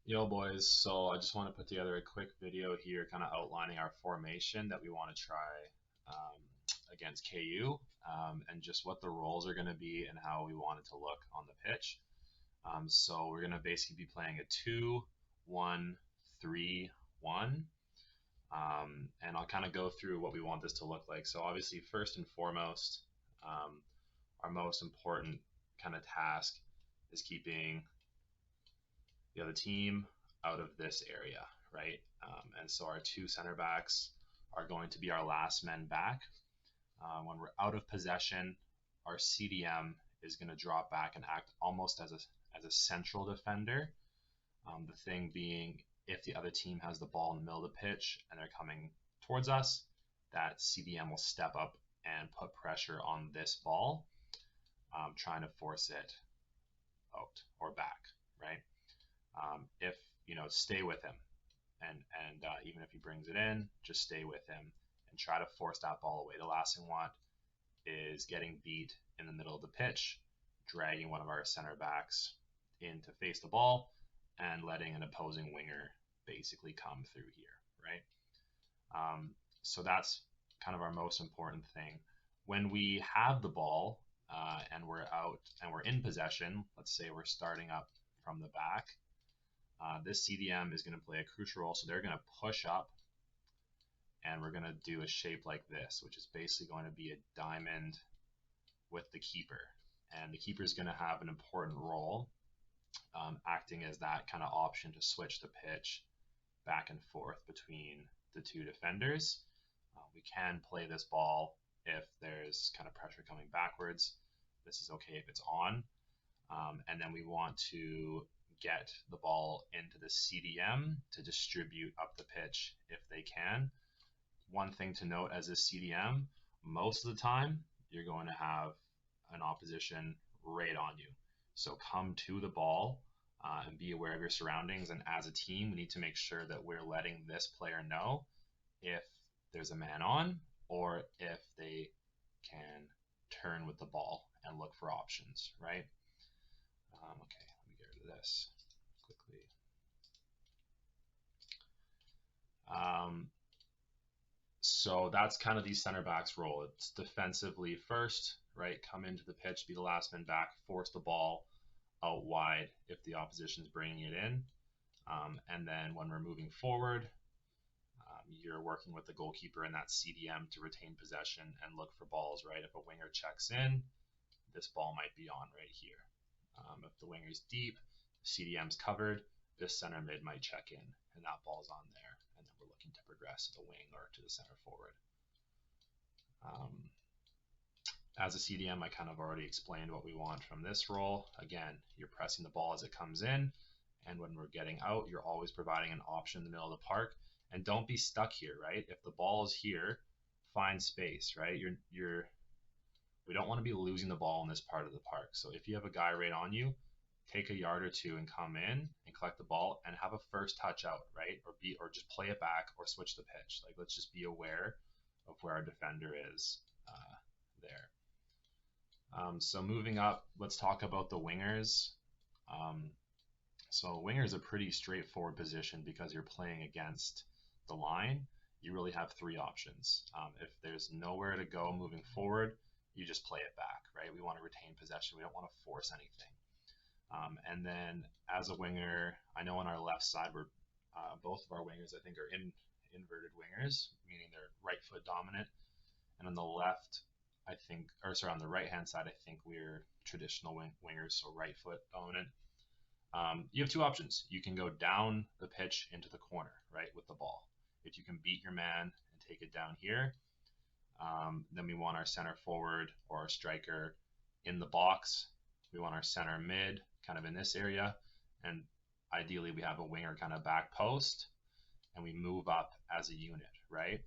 Yo, boys. So I just want to put together a quick video here, kind of outlining our formation that we want to try um, against KU, and just what the roles are going to be and how we want it to look on the pitch. So we're going to basically be playing a 2-1-3-1, and I'll kind of go through what we want this to look like. So obviously, first and foremost, our most important kind of task is keeping the other team out of this area, right? And so our two center backs are going to be our last men back. When we're out of possession, our CDM is going to drop back and act almost as a central defender. The thing being, if the other team has the ball in the middle of the pitch and they're coming towards us, that CDM will step up and put pressure on this ball, trying to force it out or back, right? If stay with him, and even if he brings it in, just stay with him and try to force that ball away. The last thing we want is getting beat in the middle of the pitch, dragging one of our center backs in to face the ball, and letting an opposing winger basically come through here, right? So that's kind of our most important thing. When we have the ball and we're out and we're in possession, let's say we're starting up from the back, this CDM is going to play a crucial role. So they're going to push up and we're going to do a shape like this, which is basically going to be a diamond with the keeper. And the keeper is going to have an important role, acting as that kind of option to switch the pitch back and forth between the two defenders. We can play this ball if there's kind of pressure coming backwards. This is okay if it's on. And then we want to get the ball into the CDM to distribute up the pitch if they can. One thing to note as a CDM, most of the time you're going to have an opposition right on you. So come to the ball and be aware of your surroundings. And as a team, we need to make sure that we're letting this player know if there's a man on or if they can turn with the ball and look for options, right? Okay, let me get rid of this quickly. So that's kind of the center back's role. It's defensively first, right? Come into the pitch, be the last man back, force the ball out wide if the opposition is bringing it in. And then when we're moving forward, you're working with the goalkeeper in that CDM to retain possession and look for balls, right? If a winger checks in, this ball might be on right here. If the winger's deep, CDM's covered, this center mid might check in and that ball's on there. And then we're looking to progress to the wing or to the center forward. As a CDM, I kind of already explained what we want from this role. Again, you're pressing the ball as it comes in. And when we're getting out, you're always providing an option in the middle of the park. And don't be stuck here, right? If the ball is here, find space, right? We don't want to be losing the ball in this part of the park. So if you have a guy right on you, take a yard or two and come in and collect the ball and have a first touch out, right? Or just play it back or switch the pitch. Like, let's just be aware of where our defender is there. So moving up, let's talk about the wingers. So winger is a pretty straightforward position because you're playing against the line. You really have three options. If there's nowhere to go moving forward, you just play it back, right? We want to retain possession. We don't want to force anything. And then as a winger, I know on our left side, both of our wingers, I think, are inverted wingers, meaning they're right foot dominant. And on the left, on the right hand side, I think we're traditional wingers, so right foot dominant. You have two options. You can go down the pitch into the corner, right, with the ball. If you can beat your man and take it down here, then we want our center forward or our striker in the box. We want our center mid kind of in this area. And ideally, we have a winger kind of back post, and we move up as a unit, right?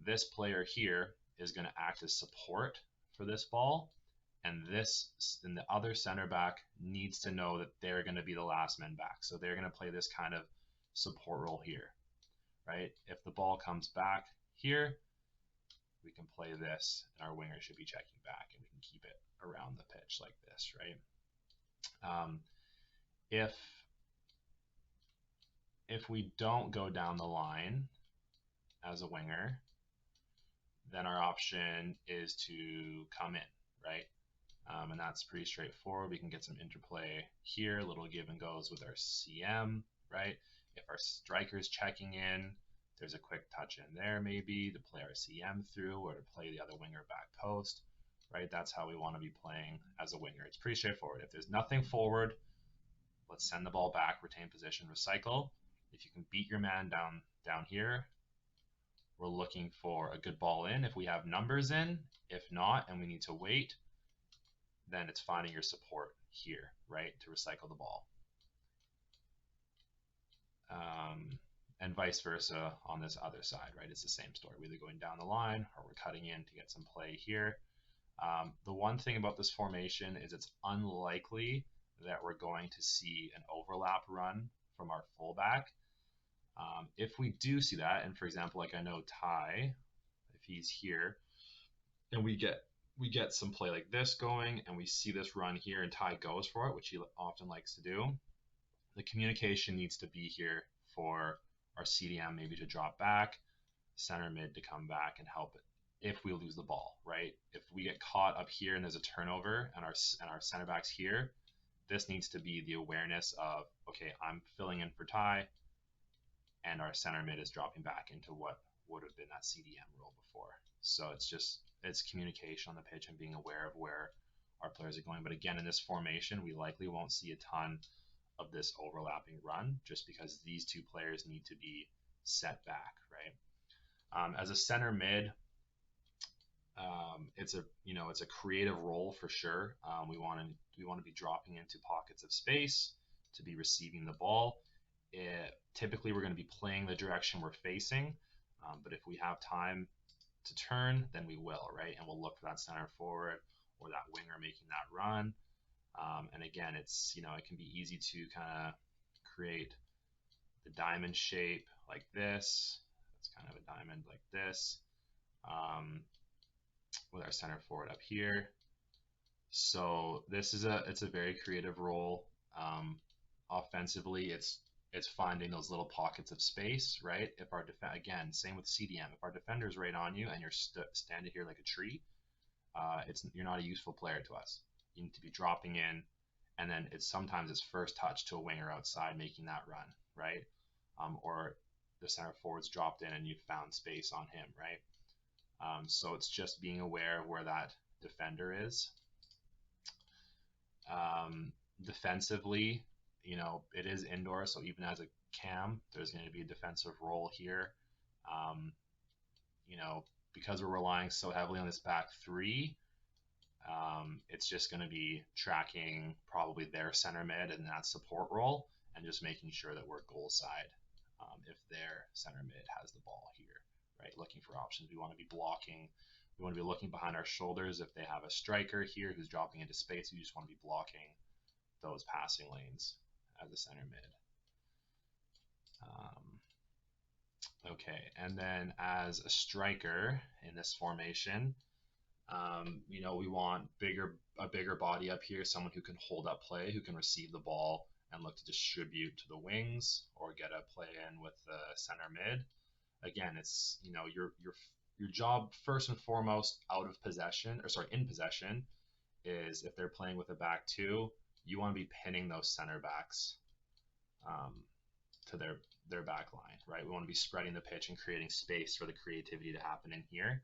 This player here is going to act as support for this ball. And the other center back needs to know that they're going to be the last man back. So they're going to play this kind of support role here, right? If the ball comes back here, we can play this, and our winger should be checking back, and we can keep it around the pitch like this, right? If if we don't go down the line as a winger, then our option is to come in, right? And that's pretty straightforward. We can get some interplay here, a little give and goes with our CM, right? If our striker's checking in, there's a quick touch in there maybe to play our CM through or to play the other winger back post, right? That's how we want to be playing as a winger. It's pretty straightforward. If there's nothing forward, let's send the ball back, retain position, recycle. If you can beat your man down here, we're looking for a good ball in if we have numbers in. If not, and we need to wait, then it's finding your support here, right, to recycle the ball. And vice versa on this other side, right? It's the same story. We're either going down the line or we're cutting in to get some play here. The one thing about this formation is it's unlikely that we're going to see an overlap run from our fullback. If we do see that, and for example, like I know Ty, if he's here, and we get some play like this going, and we see this run here, and Ty goes for it, which he often likes to do, the communication needs to be here for our CDM maybe to drop back, center mid to come back and help it if we lose the ball, right? If we get caught up here and there's a turnover and our center back's here, this needs to be the awareness of, okay, I'm filling in for Ty, and our center mid is dropping back into what would have been that CDM role before. So it's communication on the pitch and being aware of where our players are going. But again, in this formation, we likely won't see a ton of this overlapping run just because these two players need to be set back, right? As a center mid, it's a creative role for sure. We want to be dropping into pockets of space to be receiving the ball. Typically, we're going to be playing the direction we're facing, but if we have time to turn, then we will, right? And we'll look for that center forward or that winger making that run. And again, it can be easy to kind of create the diamond shape like this. It's kind of a diamond like this, with our center forward up here. So it's a very creative role. Offensively, it's finding those little pockets of space, right? If our again, same with CDM. If our defender's right on you and you're standing here like a tree, you're not a useful player to us. You need to be dropping in, and then sometimes it's first touch to a winger outside making that run, right? Or the center forward's dropped in and you've found space on him, right? So it's just being aware of where that defender is. Defensively, it is indoor, so even as a cam, there's going to be a defensive role here. Because we're relying so heavily on this back three, it's just going to be tracking probably their center mid and that support role and just making sure that we're goal side if their center mid has the ball here, right? Looking for options. We want to be blocking. We want to be looking behind our shoulders. If they have a striker here who's dropping into space, we just want to be blocking those passing lanes as a center mid. Okay, and then as a striker in this formation, we want a bigger body up here, someone who can hold up play, who can receive the ball and look to distribute to the wings or get a play in with the center mid. Again, it's your job first and foremost in possession is if they're playing with a back two, you want to be pinning those center backs to their back line, right? We want to be spreading the pitch and creating space for the creativity to happen in here.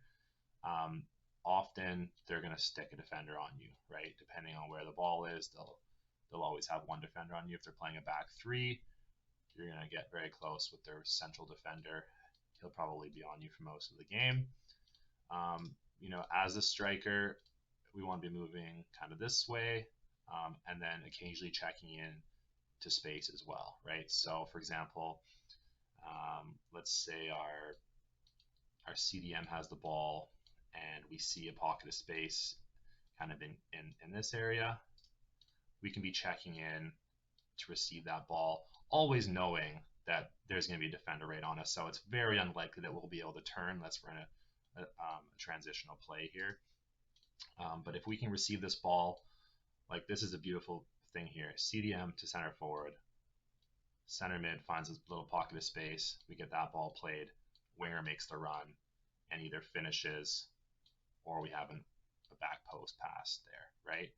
Often they're going to stick a defender on you, right? Depending on where the ball is, they'll always have one defender on you. If they're playing a back three, you're going to get very close with their central defender. He'll probably be on you for most of the game. As a striker, we want to be moving kind of this way, and then occasionally checking in to space as well, right? So for example, let's say our CDM has the ball and we see a pocket of space kind of in this area. We can be checking in to receive that ball, always knowing that there's going to be a defender right on us. So it's very unlikely that we'll be able to turn unless we're in a transitional play here. But if we can receive this ball, like this is a beautiful thing here, CDM to center forward, Center mid finds a little pocket of space. We get that ball played. Winger makes the run and either finishes or we have a back post pass there, right?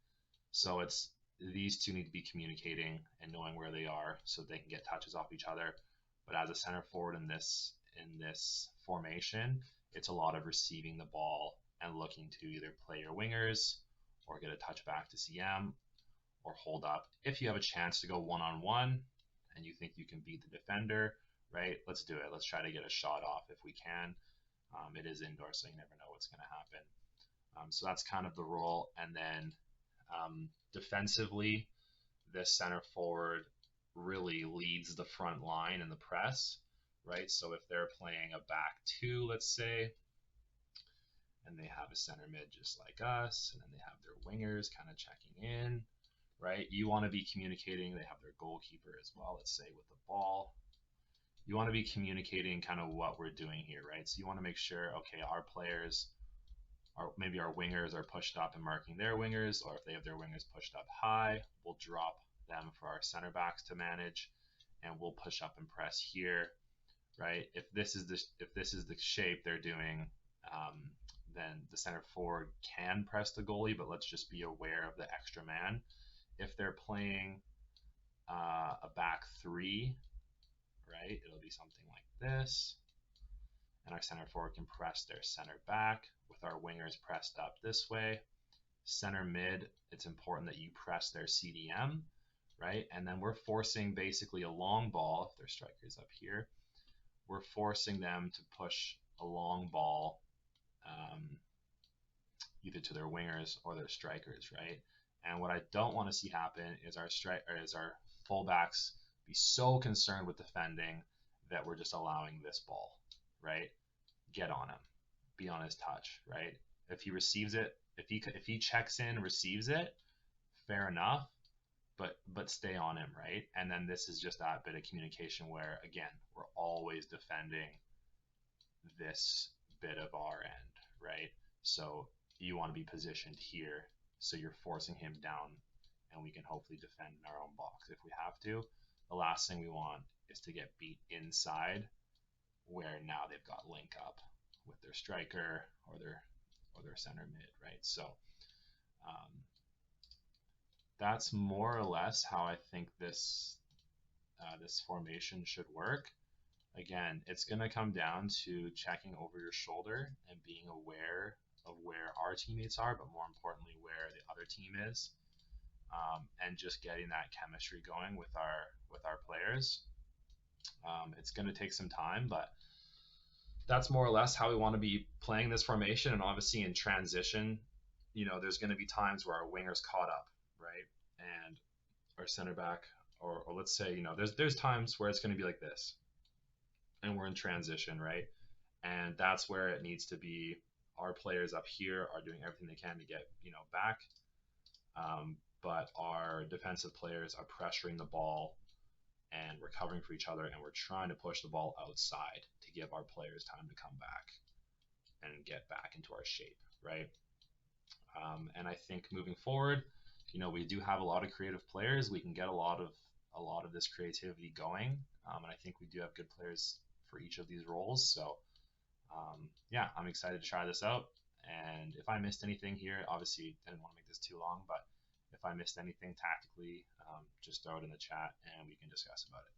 So it's these two need to be communicating and knowing where they are so they can get touches off each other. But as a center forward in this formation, it's a lot of receiving the ball and looking to either play your wingers or get a touch back to CM or hold up. If you have a chance to go one-on-one and you think you can beat the defender, right, let's do it. Let's try to get a shot off if we can. It is indoor, so you never know what's going to happen. So that's kind of the role. And then defensively, this center forward really leads the front line in the press, right? So if they're playing a back two, let's say, and they have a center mid just like us, and then they have their wingers kind of checking in, right? You want to be communicating. They have their goalkeeper as well, let's say, with the ball. You want to be communicating kind of what we're doing here, right? So you want to make sure, okay, our players, maybe our wingers are pushed up and marking their wingers, or if they have their wingers pushed up high, we'll drop them for our center backs to manage, and we'll push up and press here, right? If this is the shape they're doing, then the center forward can press the goalie, but let's just be aware of the extra man. If they're playing a back three, right, it'll be something like this, and our center forward can press their center back with our wingers pressed up this way. Center mid, it's important that you press their CDM, right? And then we're forcing basically a long ball. If their striker's up here, we're forcing them to push a long ball either to their wingers or their strikers, right? And what I don't want to see happen is our fullbacks be so concerned with defending that we're just allowing this ball, right? Get on him, be on his touch, right? If he receives it, if he checks in, receives it, fair enough, but stay on him, right? And then this is just that bit of communication where, again, we're always defending this bit of our end, right? So you want to be positioned here, so you're forcing him down, and we can hopefully defend in our own box if we have to. The last thing we want is to get beat inside, where now they've got link up with their striker or their center mid, right? So that's more or less how I think this formation should work. Again, it's going to come down to checking over your shoulder and being aware of where our teammates are, but more importantly, where the other team is, and just getting that chemistry going with our players. It's going to take some time, but that's more or less how we want to be playing this formation. And obviously in transition, there's going to be times where our wingers caught up, right? And our center back, or let's say, there's times where it's going to be like this, and we're in transition, right? And that's where it needs to be. Our players up here are doing everything they can to get, back. But our defensive players are pressuring the ball and we're covering for each other, and we're trying to push the ball outside to give our players time to come back and get back into our shape, right? And I think moving forward, we do have a lot of creative players. We can get a lot of this creativity going, and I think we do have good players for each of these roles. So yeah, I'm excited to try this out. And if I missed anything here, obviously didn't want to make this too long, but if I missed anything tactically, just throw it in the chat and we can discuss about it.